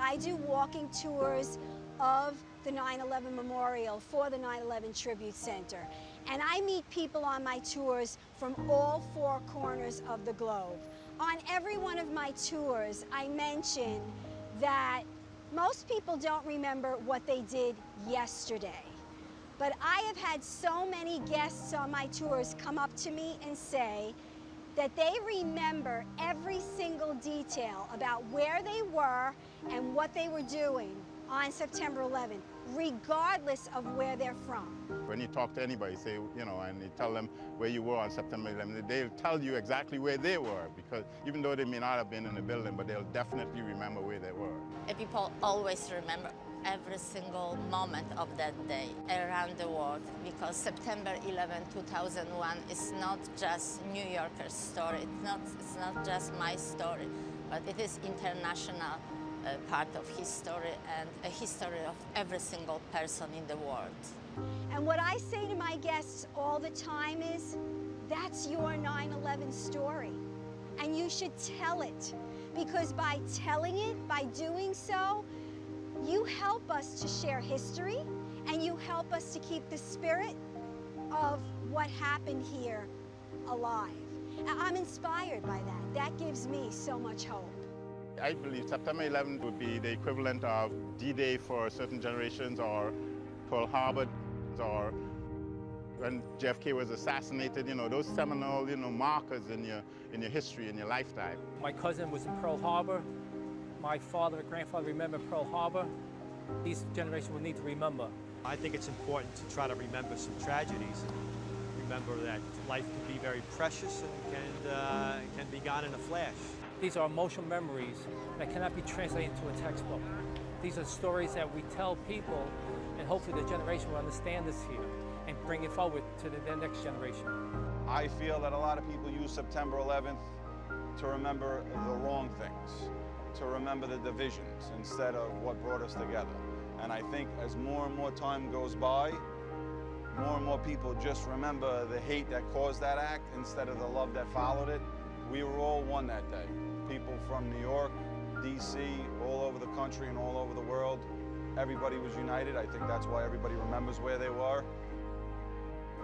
I do walking tours of the 9/11 Memorial for the 9/11 Tribute Center. And I meet people on my tours from all four corners of the globe. On every one of my tours, I mention that most people don't remember what they did yesterday. But I have had so many guests on my tours come up to me and say that they remember every single detail about where they were and what they were doing on September 11th, regardless of where they're from. When you talk to anybody, say, and you tell them where you were on September 11th, they'll tell you exactly where they were, because even though they may not have been in the building, but they'll definitely remember where they were. People always remember every single moment of that day around the world, because September 11, 2001 is not just New Yorker's story, it's not just my story, but it is international part of history and a history of every single person in the world. And what I say to my guests all the time is, that's your 9/11 story, and you should tell it, because by telling it, by doing so, you help us to share history, and you help us to keep the spirit of what happened here alive. I'm inspired by that. That gives me so much hope. I believe September 11th would be the equivalent of D-Day for certain generations, or Pearl Harbor, or when JFK was assassinated. Those seminal, markers in your history, in your lifetime. My cousin was in Pearl Harbor. My father and grandfather remember Pearl Harbor. These generations will need to remember. I think it's important to try to remember some tragedies and remember that life can be very precious and can be gone in a flash. These are emotional memories that cannot be translated into a textbook. These are stories that we tell people, and hopefully the generation will understand this here and bring it forward to the next generation. I feel that a lot of people use September 11th to remember the wrong things, to remember the divisions instead of what brought us together. And I think as more and more time goes by, more and more people just remember the hate that caused that act instead of the love that followed it. We were all one that day. People from New York, DC, all over the country and all over the world. Everybody was united. I think that's why everybody remembers where they were,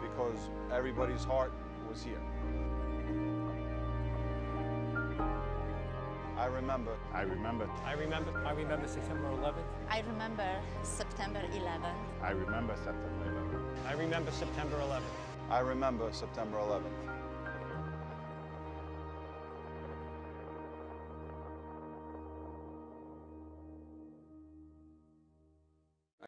because everybody's heart was here. I remember. I remember. I remember. I remember September 11th. I remember September 11th. I remember September 11th. I remember September 11th. I remember September 11th.